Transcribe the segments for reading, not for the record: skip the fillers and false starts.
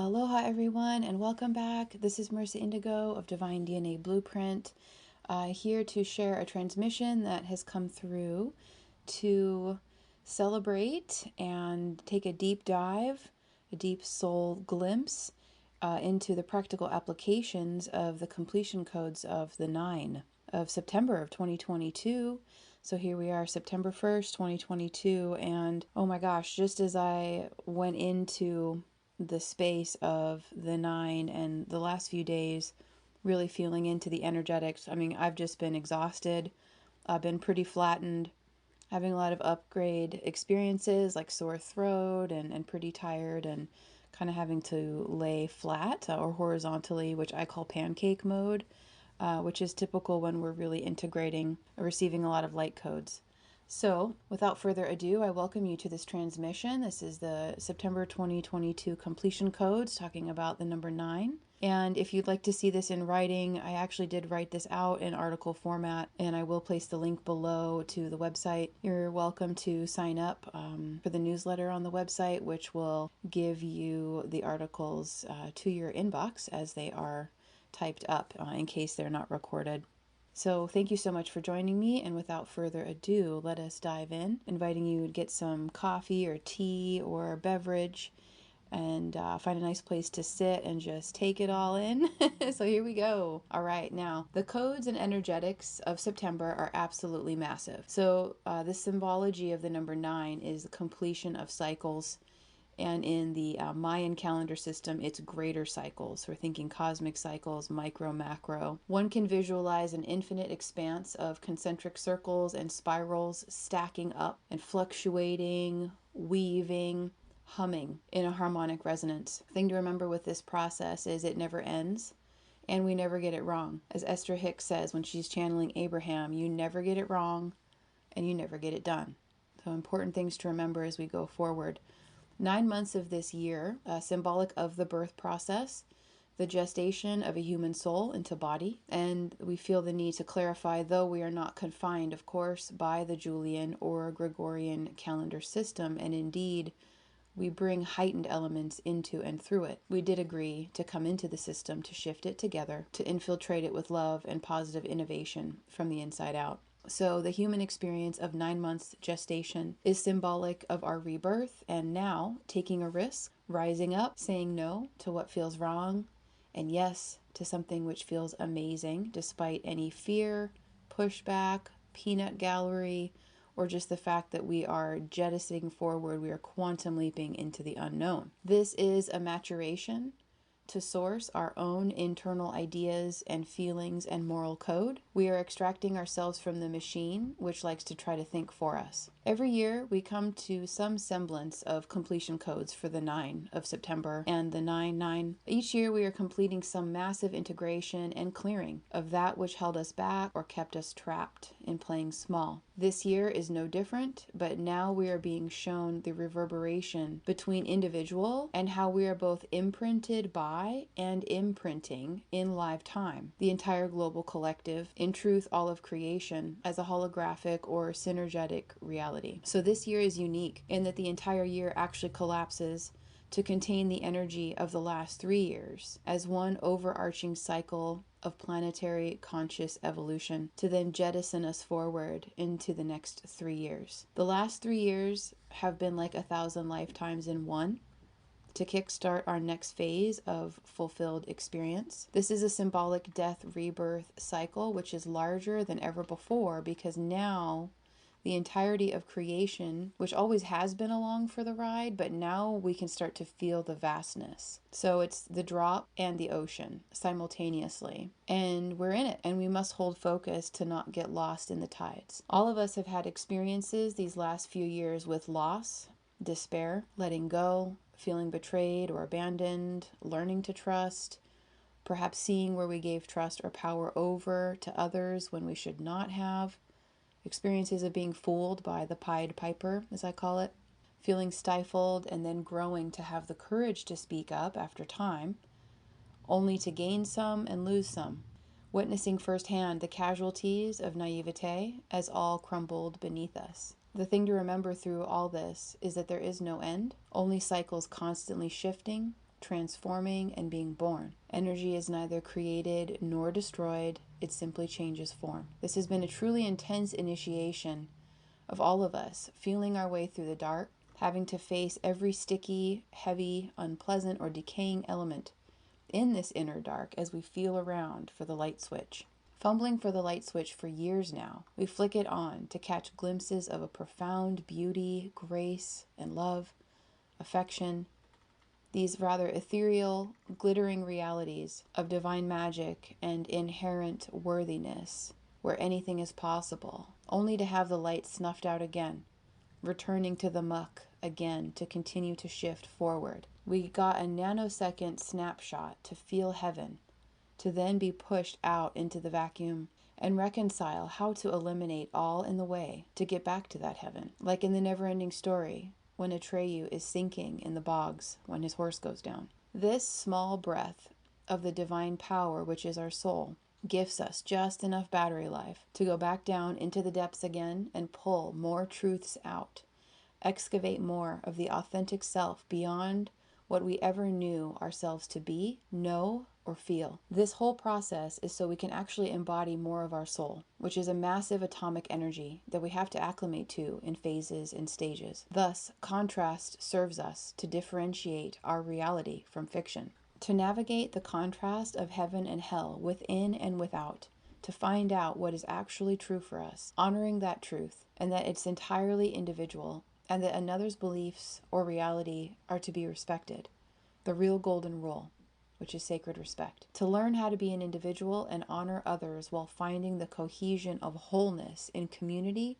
Aloha everyone and welcome back. This is Marissa Indigo of Divine DNA Blueprint, here to share a transmission that has come through to celebrate and take a deep dive, a deep soul glimpse into the practical applications of the completion codes of the 9 of September of 2022. So here we are, September 1st, 2022, and oh my gosh, just as I went into the space of the 9 and the last few days, really feeling into the energetics. I mean, I've just been exhausted. I've been pretty flattened, having a lot of upgrade experiences like sore throat and pretty tired and kind of having to lay flat or horizontally, which I call pancake mode, which is typical when we're really integrating, receiving a lot of light codes. So, without further ado, I welcome you to this transmission. This is the September 2022 completion codes, talking about the number 9. And if you'd like to see this in writing, I actually did write this out in article format, and I will place the link below to the website. You're welcome to sign up for the newsletter on the website, which will give you the articles to your inbox as they are typed up in case they're not recorded. So thank you so much for joining me, and without further ado, let us dive in, inviting you to get some coffee or tea or beverage and find a nice place to sit and just take it all in. So here we go. All right, now the codes and energetics of September are absolutely massive. So the symbology of the number 9 is the completion of cycles. And in the Mayan calendar system, it's greater cycles. We're thinking cosmic cycles, micro, macro. One can visualize an infinite expanse of concentric circles and spirals stacking up and fluctuating, weaving, humming in a harmonic resonance. The thing to remember with this process is it never ends, and we never get it wrong. As Esther Hicks says when she's channeling Abraham, you never get it wrong, and you never get it done. So important things to remember as we go forward. 9 months of this year, symbolic of the birth process, the gestation of a human soul into body, and we feel the need to clarify, though we are not confined, of course, by the Julian or Gregorian calendar system, and indeed, we bring heightened elements into and through it. We did agree to come into the system to shift it together, to infiltrate it with love and positive innovation from the inside out. So the human experience of 9 months gestation is symbolic of our rebirth, and now taking a risk, rising up, saying no to what feels wrong, and yes to something which feels amazing, despite any fear, pushback, peanut gallery, or just the fact that we are jettisoning forward, we are quantum leaping into the unknown. This is a maturation to source our own internal ideas and feelings and moral code. We are extracting ourselves from the machine, which likes to try to think for us. Every year, we come to some semblance of completion codes for the 9 of September and the 9-9. Each year, we are completing some massive integration and clearing of that which held us back or kept us trapped in playing small. This year is no different, but now we are being shown the reverberation between individual and how we are both imprinted by and imprinting in live time, the entire global collective, in truth all of creation, as a holographic or synergetic reality. So this year is unique in that the entire year actually collapses to contain the energy of the last 3 years as one overarching cycle of planetary conscious evolution to then jettison us forward into the next 3 years. The last 3 years have been like 1,000 lifetimes in one to kickstart our next phase of fulfilled experience. This is a symbolic death rebirth cycle, which is larger than ever before because now the entirety of creation, which always has been along for the ride, but now we can start to feel the vastness. So it's the drop and the ocean simultaneously. And we're in it, and we must hold focus to not get lost in the tides. All of us have had experiences these last few years with loss, despair, letting go, feeling betrayed or abandoned, learning to trust, perhaps seeing where we gave trust or power over to others when we should not have. Experiences of being fooled by the Pied Piper, as I call it, feeling stifled and then growing to have the courage to speak up after time, only to gain some and lose some, witnessing firsthand the casualties of naivete as all crumbled beneath us. The thing to remember through all this is that there is no end, only cycles constantly shifting, transforming, and being born. Energy is neither created nor destroyed, it simply changes form. This has been a truly intense initiation of all of us, feeling our way through the dark, having to face every sticky, heavy, unpleasant, or decaying element in this inner dark as we feel around for the light switch. Fumbling for the light switch for years now, we flick it on to catch glimpses of a profound beauty, grace, and love, affection, these rather ethereal, glittering realities of divine magic and inherent worthiness, where anything is possible, only to have the light snuffed out again, returning to the muck again to continue to shift forward. We got a nanosecond snapshot to feel heaven, to then be pushed out into the vacuum and reconcile how to eliminate all in the way to get back to that heaven. Like in the never-ending story, when Atreyu is sinking in the bogs when his horse goes down. This small breath of the divine power, which is our soul, gifts us just enough battery life to go back down into the depths again and pull more truths out, excavate more of the authentic self beyond what we ever knew ourselves to be, know, or feel. This whole process is so we can actually embody more of our soul, which is a massive atomic energy that we have to acclimate to in phases and stages. Thus, contrast serves us to differentiate our reality from fiction, to navigate the contrast of heaven and hell within and without, to find out what is actually true for us, honoring that truth, and that it's entirely individual, and that another's beliefs or reality are to be respected. The real golden rule, which is sacred respect. To learn how to be an individual and honor others while finding the cohesion of wholeness in community,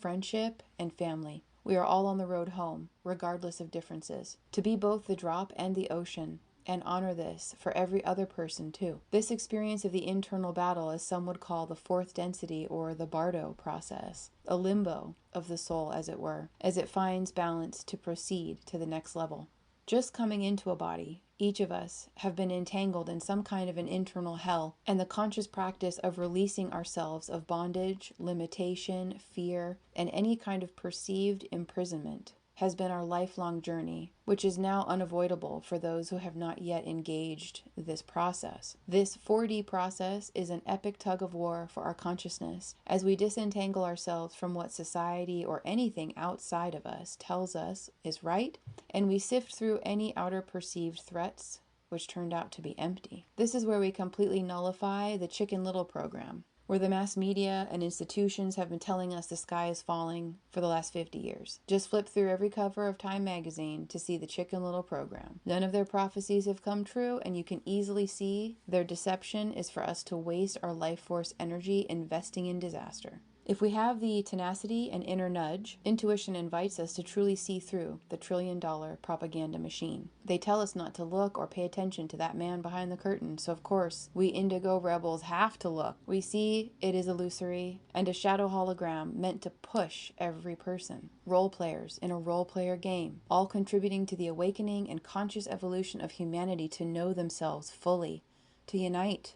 friendship, and family. We are all on the road home, regardless of differences. To be both the drop and the ocean, and honor this for every other person too. This experience of the internal battle, as some would call the fourth density or the Bardo process, a limbo of the soul as it were, as it finds balance to proceed to the next level. Just coming into a body, each of us have been entangled in some kind of an internal hell, and the conscious practice of releasing ourselves of bondage, limitation, fear, and any kind of perceived imprisonment has been our lifelong journey, which is now unavoidable for those who have not yet engaged this process. This 4D process is an epic tug of war for our consciousness as we disentangle ourselves from what society or anything outside of us tells us is right, and we sift through any outer perceived threats, which turned out to be empty. This is where we completely nullify the Chicken Little program, where the mass media and institutions have been telling us the sky is falling for the last 50 years. Just flip through every cover of Time magazine to see the Chicken Little program. None of their prophecies have come true, and you can easily see their deception is for us to waste our life force energy investing in disaster. If we have the tenacity and inner nudge, intuition invites us to truly see through the trillion-dollar propaganda machine. They tell us not to look or pay attention to that man behind the curtain, so of course, we indigo rebels have to look. We see it is illusory and a shadow hologram meant to push every person. Role players in a role player game, all contributing to the awakening and conscious evolution of humanity to know themselves fully, to unite,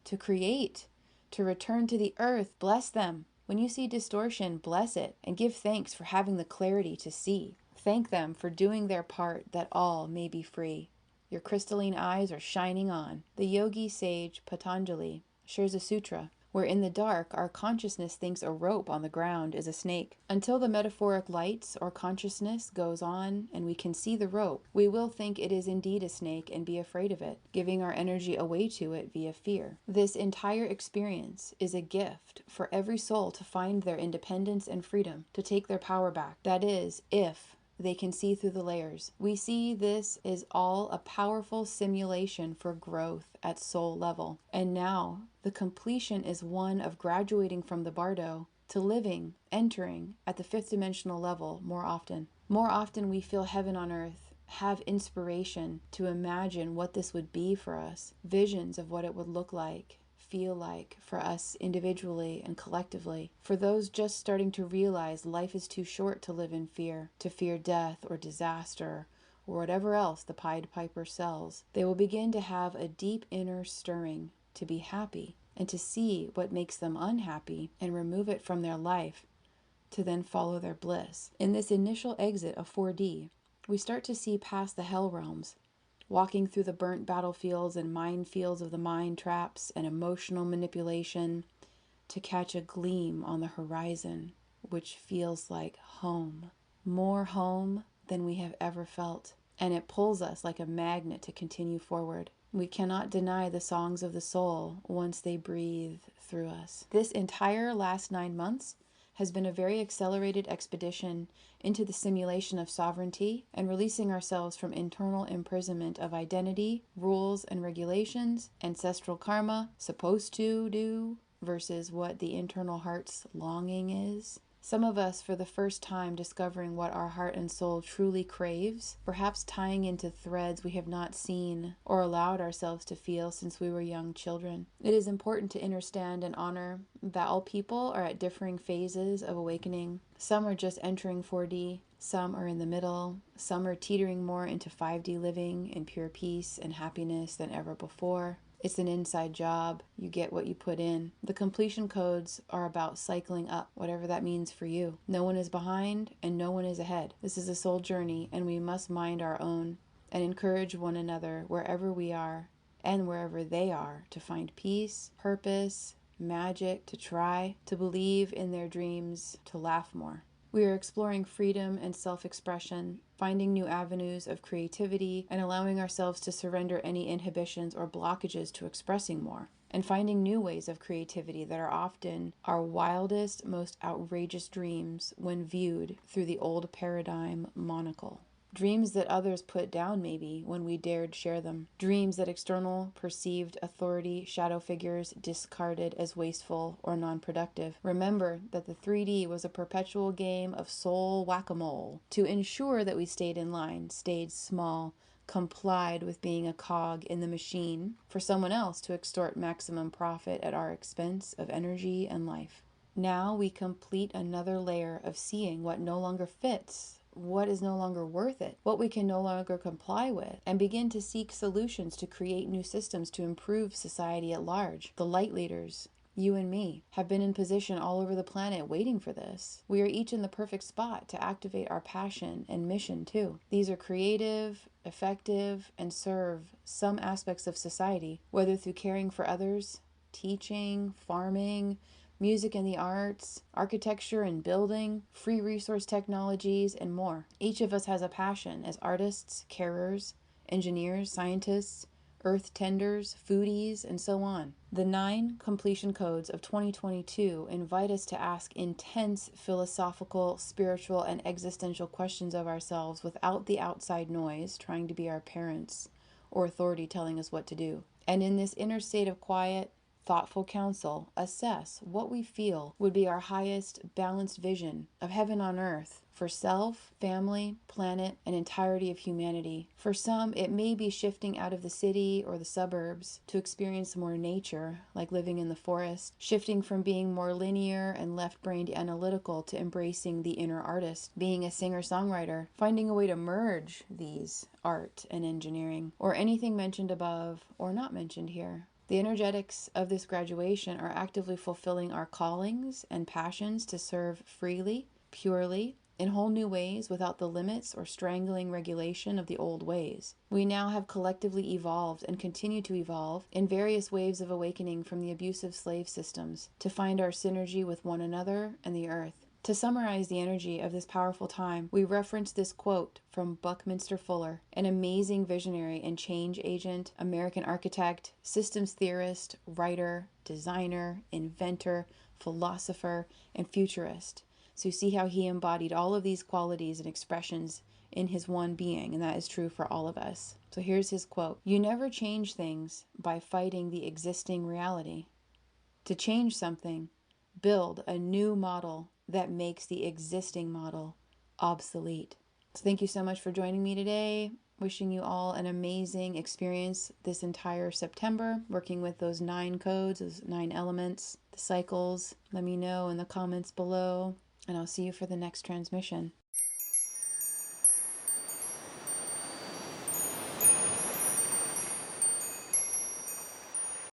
to create, to return to the earth. Bless them. When you see distortion, bless it and give thanks for having the clarity to see. Thank them for doing their part that all may be free. Your crystalline eyes are shining on. The yogi sage Patanjali shares a sutra where in the dark our consciousness thinks a rope on the ground is a snake. Until the metaphoric lights or consciousness goes on and we can see the rope, we will think it is indeed a snake and be afraid of it, giving our energy away to it via fear. This entire experience is a gift for every soul to find their independence and freedom, to take their power back. That is, if they can see through the layers. We see this is all a powerful simulation for growth at soul level. And now the completion is one of graduating from the bardo to living, entering at the fifth dimensional level more often. More often we feel heaven on earth, have inspiration to imagine what this would be for us, visions of what it would look like, feel like for us individually and collectively. For those just starting to realize life is too short to live in fear, to fear death or disaster or whatever else the Pied Piper sells, they will begin to have a deep inner stirring to be happy and to see what makes them unhappy and remove it from their life to then follow their bliss. In this initial exit of 4D, we start to see past the hell realms walking through the burnt battlefields and minefields of the mind traps and emotional manipulation to catch a gleam on the horizon, which feels like home. More home than we have ever felt. And it pulls us like a magnet to continue forward. We cannot deny the songs of the soul once they breathe through us. This entire last 9 months has been a very accelerated expedition into the simulation of sovereignty and releasing ourselves from internal imprisonment of identity, rules and regulations, ancestral karma, supposed to do, versus what the internal heart's longing is. Some of us, for the first time, discovering what our heart and soul truly craves, perhaps tying into threads we have not seen or allowed ourselves to feel since we were young children. It is important to understand and honor that all people are at differing phases of awakening. Some are just entering 4D, some are in the middle, some are teetering more into 5D living in pure peace and happiness than ever before. It's an inside job. You get what you put in. The completion codes are about cycling up, whatever that means for you. No one is behind and no one is ahead. This is a soul journey and we must mind our own and encourage one another wherever we are and wherever they are to find peace, purpose, magic, to try, to believe in their dreams, to laugh more. We are exploring freedom and self-expression, finding new avenues of creativity, and allowing ourselves to surrender any inhibitions or blockages to expressing more, and finding new ways of creativity that are often our wildest, most outrageous dreams when viewed through the old paradigm monocle. Dreams that others put down maybe when we dared share them. Dreams that external perceived authority shadow figures discarded as wasteful or non-productive. Remember that the 3D was a perpetual game of soul whack-a-mole to ensure that we stayed in line, stayed small, complied with being a cog in the machine for someone else to extort maximum profit at our expense of energy and life. Now we complete another layer of seeing what no longer fits, what is no longer worth it, what we can no longer comply with, and begin to seek solutions to create new systems to improve society at large. The light leaders, you and me, have been in position all over the planet waiting for this. We are each in the perfect spot to activate our passion and mission too. These are creative, effective, and serve some aspects of society, whether through caring for others, teaching, farming, music and the arts, architecture and building, free resource technologies, and more. Each of us has a passion as artists, carers, engineers, scientists, earth tenders, foodies, and so on. The 9 completion codes of 2022 invite us to ask intense philosophical, spiritual, and existential questions of ourselves without the outside noise trying to be our parents or authority telling us what to do. And in this inner state of quiet, thoughtful counsel, assess what we feel would be our highest balanced vision of heaven on earth for self, family, planet, and entirety of humanity. For some, it may be shifting out of the city or the suburbs to experience more nature, like living in the forest, shifting from being more linear and left-brained analytical to embracing the inner artist, being a singer-songwriter, finding a way to merge these, art and engineering, or anything mentioned above or not mentioned here. The energetics of this graduation are actively fulfilling our callings and passions to serve freely, purely, in whole new ways without the limits or strangling regulation of the old ways. We now have collectively evolved and continue to evolve in various waves of awakening from the abusive slave systems to find our synergy with one another and the earth. To summarize the energy of this powerful time, we reference this quote from Buckminster Fuller, an amazing visionary and change agent, American architect, systems theorist, writer, designer, inventor, philosopher, and futurist. So you see how he embodied all of these qualities and expressions in his one being, and that is true for all of us. So here's his quote: "You never change things by fighting the existing reality. To change something, build a new model that makes the existing model obsolete." So thank you so much for joining me today. Wishing you all an amazing experience this entire September, working with those 9 codes, those 9 elements, the cycles. Let me know in the comments below, and I'll see you for the next transmission.